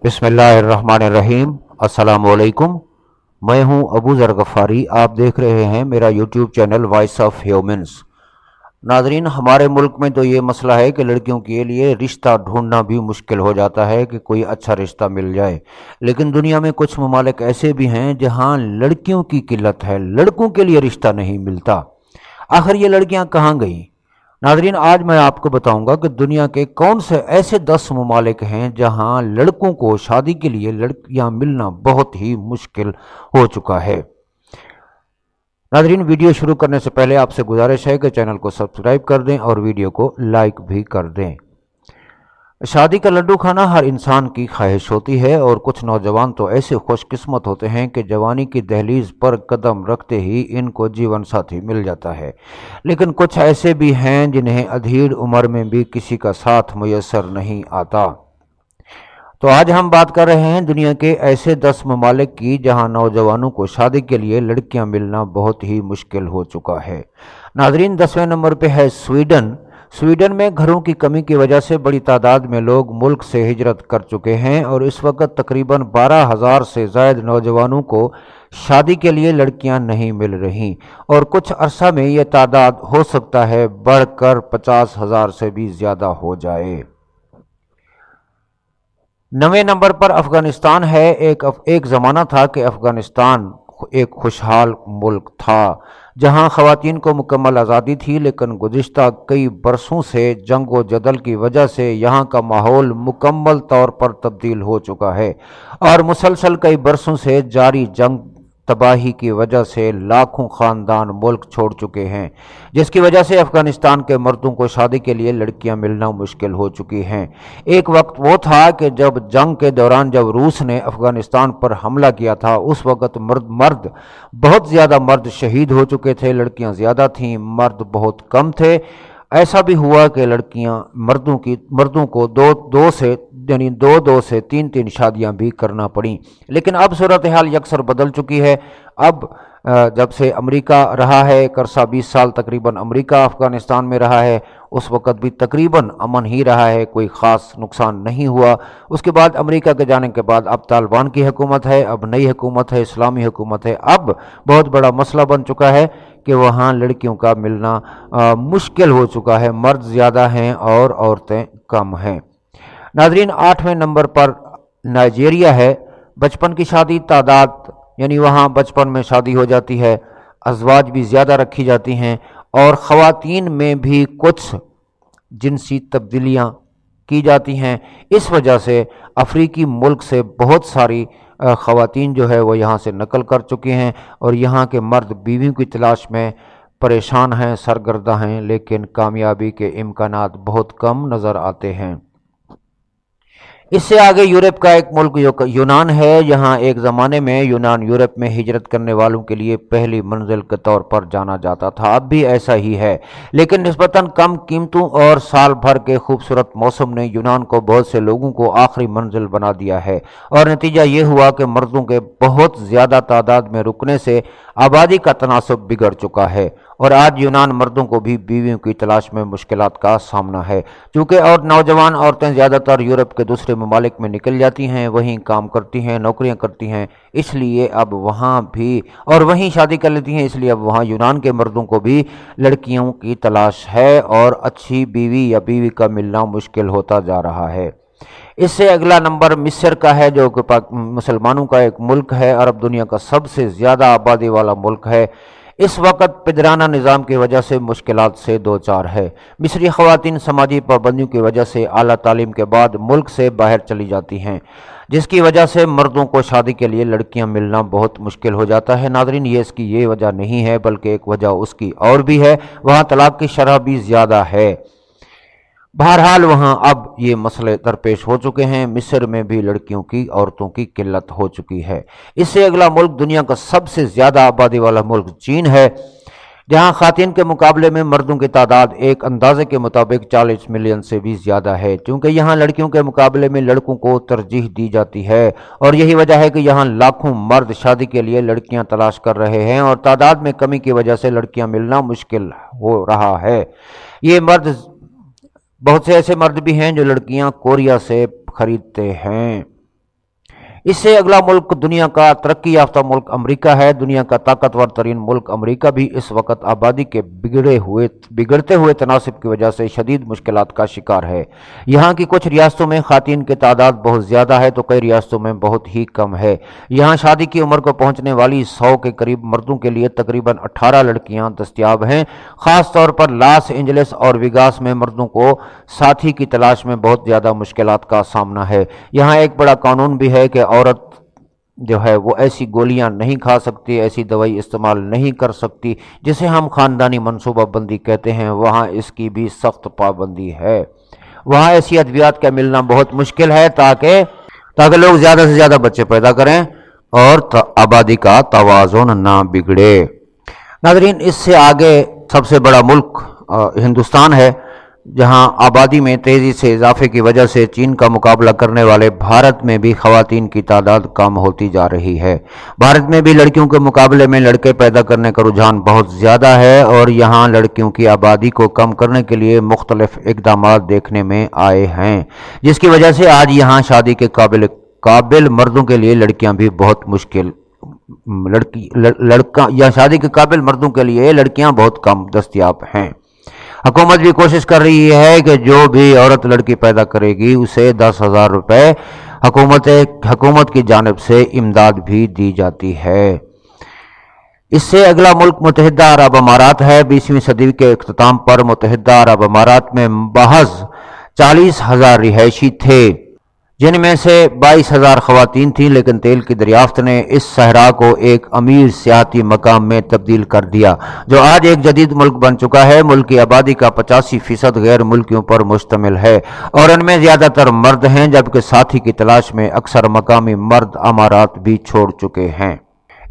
बिस्मिल्लाहिर्रहमानिर्रहीम। अस्सलाम वालेकुम। मैं हूं अबू ज़र गफ़ारी। आप देख रहे हैं मेरा YouTube channel voice of humans. नाजरीन, हमारे मुल्क में तो ये मसला है कि लड़कियों के लिए रिश्ता ढूंढना भी मुश्किल हो जाता है कि कोई अच्छा रिश्ता मिल जाए। लेकिन दुनिया में कुछ ममालिक ऐसे भी हैं जहां लड़कियों की किल्लत है, लड़कों के लिए रिश्ता नहीं मिलता। आखिर ये लड़कियां कहाँ गईं? नाजरीन, आज मैं आपको बताऊंगा कि दुनिया के कौन से ऐसे 10 ममालिक हैं जहां लड़कों को शादी के लिए लड़कियां मिलना बहुत ही मुश्किल हो चुका है। नाजरीन, वीडियो शुरू करने से पहले आपसे गुजारिश है कि चैनल को सब्सक्राइब कर दें और वीडियो को लाइक भी कर दें। शादी का लड्डू खाना हर इंसान की ख्वाहिश होती है और कुछ नौजवान तो ऐसे खुशकिस्मत होते हैं कि जवानी की दहलीज पर कदम रखते ही इनको जीवन साथी मिल जाता है। लेकिन कुछ ऐसे भी हैं जिन्हें अधीर उम्र में भी किसी का साथ मुयस्सर नहीं आता। तो आज हम बात कर रहे हैं दुनिया के ऐसे 10 ममालिक की जहां नौजवानों को शादी के लिए लड़कियां मिलना बहुत ही मुश्किल हो चुका है। नाजरीन, 10वें नंबर पे है स्वीडन। स्वीडन में घरों की कमी की वजह से बड़ी तादाद में लोग मुल्क से हिजरत कर चुके हैं और इस वक्त तकरीबन 12,000 से ज़ायद नौजवानों को शादी के लिए लड़कियां नहीं मिल रहीं और कुछ अरसा में ये तादाद हो सकता है बढ़कर 50,000 से भी ज़्यादा हो जाए। 9वें नंबर पर अफ़गानिस्तान है। एक ज़माना था कि अफ़गानिस्तान एक खुशहाल मुल्क था जहां ख़वातीन को मुकम्मल आज़ादी थी, लेकिन गुज़िश्ता कई बरसों से जंग व जदल की वजह से यहाँ का माहौल मुकम्मल तौर पर तब्दील हो चुका है और मुसलसल कई बरसों से जारी जंग तबाही की वजह से लाखों ख़ानदान मुल्क छोड़ चुके हैं, जिसकी वजह से अफ़गानिस्तान के मर्दों को शादी के लिए लड़कियां मिलना मुश्किल हो चुकी हैं। एक वक्त वो था कि जब जंग के दौरान जब रूस ने अफ़गानिस्तान पर हमला किया था, उस वक्त बहुत ज़्यादा मर्द शहीद हो चुके थे, लड़कियां ज़्यादा थीं, मर्द बहुत कम थे। ऐसा भी हुआ कि लड़कियां मर्दों को दो से तीन शादियां भी करना पड़ी। लेकिन अब सूरत हाल यकसर बदल चुकी है। अब जब से अमेरिका रहा है, करसा 20 साल तकरीबन अमेरिका अफ़गानिस्तान में रहा है, उस वक़्त भी तकरीबन अमन ही रहा है, कोई ख़ास नुकसान नहीं हुआ। उसके बाद अमेरिका के जाने के बाद अब तालिबान की हुकूमत है, अब नई हुकूमत है, इस्लामी हुकूमत है। अब बहुत बड़ा मसला बन चुका है कि वहाँ लड़कियों का मिलना मुश्किल हो चुका है। मर्द ज़्यादा हैं और औरतें कम हैं। नाजरीन, 8वें नंबर पर नाइजीरिया है। बचपन की शादी तादाद यानी वहाँ बचपन में शादी हो जाती है, अज़वाज भी ज़्यादा रखी जाती हैं और ख़वातीन में भी कुछ जिनसी तब्दीलियाँ की जाती हैं। इस वजह से अफ्रीकी मुल्क से बहुत सारी ख़वातीन जो है वो यहाँ से नकल कर चुकी हैं और यहाँ के मर्द बीवियों की तलाश में परेशान हैं, सरगर्दा हैं, लेकिन कामयाबी के इम्कानात बहुत कम नज़र आते हैं। इससे आगे यूरोप का एक मुल्क यूनान है। यहाँ एक ज़माने में यूनान यूरोप में हिजरत करने वालों के लिए पहली मंजिल के तौर पर जाना जाता था। अब भी ऐसा ही है, लेकिन निस्बतन कम कीमतों और साल भर के खूबसूरत मौसम ने यूनान को बहुत से लोगों को आखिरी मंजिल बना दिया है और नतीजा ये हुआ कि मर्दों के बहुत ज़्यादा तादाद में रुकने से आबादी का तनासब बिगड़ चुका है और आज यूनान मर्दों को भी बीवियों की तलाश में मुश्किलात का सामना है। चूँकि और नौजवान औरतें ज़्यादातर यूरोप के दूसरे ममालिक में निकल जाती हैं, वहीं काम करती हैं, नौकरियां करती हैं, इसलिए अब वहाँ भी और वहीं शादी कर लेती हैं, इसलिए अब वहाँ यूनान के मर्दों को भी लड़कियों की तलाश है और अच्छी बीवी या बीवी का मिलना मुश्किल होता जा रहा है। इससे अगला नंबर मिस्र का है, जो कि मुसलमानों का एक मुल्क है, अरब दुनिया का सबसे ज़्यादा आबादी वाला मुल्क है। इस वक्त पिदराना निज़ाम की वजह से मुश्किलात से दो चार है। मिस्री ख़वातीन समाजी पाबंदियों की वजह से आला तालीम के बाद मुल्क से बाहर चली जाती हैं, जिसकी वजह से मर्दों को शादी के लिए लड़कियां मिलना बहुत मुश्किल हो जाता है। नादरीन, ये वजह नहीं है, बल्कि एक वजह उसकी और भी है, वहाँ तलाक की शरह भी ज़्यादा है। बहरहाल वहाँ अब ये मसले दरपेश हो चुके हैं। मिस्र में भी लड़कियों की औरतों की किल्लत हो चुकी है। इससे अगला मुल्क दुनिया का सबसे ज़्यादा आबादी वाला मुल्क चीन है, जहाँ ख़वातीन के मुकाबले में मर्दों की तादाद एक अंदाजे के मुताबिक 40 मिलियन से भी ज़्यादा है। क्योंकि यहाँ लड़कियों के मुकाबले में लड़कों को तरजीह दी जाती है और यही वजह है कि यहाँ लाखों मर्द शादी के लिए लड़कियाँ तलाश कर रहे हैं और तादाद में कमी की वजह से लड़कियाँ मिलना मुश्किल हो रहा है। ये मर्द बहुत से ऐसे मर्द भी हैं जो लड़कियां कोरिया से खरीदते हैं। اس سے اگلا ملک دنیا کا ترقی یافتہ ملک امریکہ ہے۔ دنیا کا طاقتور ترین ملک امریکہ بھی اس وقت آبادی کے بگڑتے ہوئے تناسب کی وجہ سے شدید مشکلات کا شکار ہے۔ یہاں کی کچھ ریاستوں میں خواتین کی تعداد بہت زیادہ ہے تو کئی ریاستوں میں بہت ہی کم ہے۔ یہاں شادی کی عمر کو پہنچنے والی 100 کے قریب مردوں کے لیے تقریباً 18 لڑکیاں دستیاب ہیں۔ خاص طور پر لاس اینجلس اور ویگاس میں مردوں کو ساتھی کی تلاش میں بہت زیادہ مشکلات کا سامنا ہے۔ یہاں ایک بڑا قانون بھی ہے کہ عورت جو ہے وہ ایسی گولیاں نہیں کھا سکتی، ایسی دوائی استعمال نہیں کر سکتی جسے ہم خاندانی منصوبہ بندی کہتے ہیں، وہاں اس کی بھی سخت پابندی ہے۔ وہاں ایسی ادویات کا ملنا بہت مشکل ہے تاکہ لوگ زیادہ سے زیادہ بچے پیدا کریں اور آبادی کا توازن نہ بگڑے۔ ناظرین، اس سے آگے سب سے بڑا ملک ہندوستان ہے، جہاں آبادی میں تیزی سے اضافے کی وجہ سے چین کا مقابلہ کرنے والے بھارت میں بھی خواتین کی تعداد کم ہوتی جا رہی ہے۔ بھارت میں بھی لڑکیوں کے مقابلے میں لڑکے پیدا کرنے کا رجحان بہت زیادہ ہے اور یہاں لڑکیوں کی آبادی کو کم کرنے کے لیے مختلف اقدامات دیکھنے میں آئے ہیں، جس کی وجہ سے آج یہاں شادی کے قابل مردوں کے لیے لڑکیاں بھی بہت مشکل شادی کے قابل مردوں کے لیے لڑکیاں بہت کم دستیاب ہیں۔ حکومت بھی کوشش کر رہی ہے کہ جو بھی عورت لڑکی پیدا کرے گی اسے 10,000 روپے حکومت کی جانب سے امداد بھی دی جاتی ہے۔ اس سے اگلا ملک متحدہ عرب امارات ہے۔ 20ویں صدی کے اختتام پر متحدہ عرب امارات میں محض 40,000 رہائشی تھے، جن میں سے 22,000 خواتین تھیں، لیکن تیل کی دریافت نے اس صحرا کو ایک امیر سیاحتی مقام میں تبدیل کر دیا، جو آج ایک جدید ملک بن چکا ہے۔ ملک کی آبادی کا 85% غیر ملکیوں پر مشتمل ہے اور ان میں زیادہ تر مرد ہیں، جبکہ ساتھی کی تلاش میں اکثر مقامی مرد امارات بھی چھوڑ چکے ہیں۔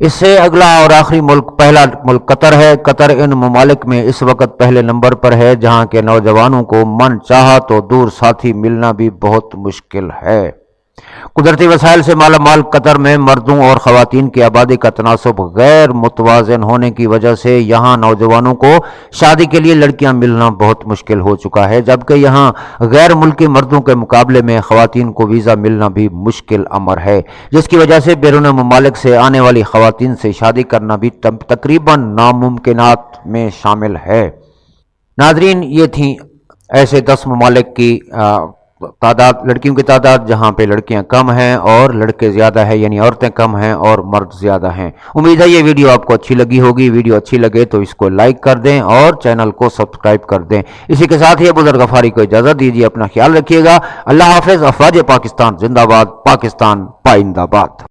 اس سے اگلا اور آخری پہلا ملک قطر ہے۔ قطر ان ممالک میں اس وقت پہلے نمبر پر ہے، جہاں کے نوجوانوں کو من چاہا تو دور ساتھی ملنا بھی بہت مشکل ہے۔ قدرتی وسائل سے مالا مال قطر میں مردوں اور خواتین کی آبادی کا تناسب غیر متوازن ہونے کی وجہ سے یہاں نوجوانوں کو شادی کے لیے لڑکیاں ملنا بہت مشکل ہو چکا ہے، جبکہ یہاں غیر ملکی مردوں کے مقابلے میں خواتین کو ویزا ملنا بھی مشکل امر ہے، جس کی وجہ سے بیرون ممالک سے آنے والی خواتین سے شادی کرنا بھی تقریباً ناممکنات میں شامل ہے۔ ناظرین، یہ تھیں ایسے 10 ممالک کی لڑکیوں کی تعداد جہاں پہ لڑکیاں کم ہیں اور لڑکے زیادہ ہیں، یعنی عورتیں کم ہیں اور مرد زیادہ ہیں۔ امید ہے یہ ویڈیو آپ کو اچھی لگی ہوگی۔ ویڈیو اچھی لگے تو اس کو لائک کر دیں اور چینل کو سبسکرائب کر دیں۔ اسی کے ساتھ ہی ابو ذر غفاری کو اجازت دیجیے، اپنا خیال رکھیے گا۔ اللہ حافظ۔ افواج پاکستان زندہ باد، پاکستان پائندہ باد۔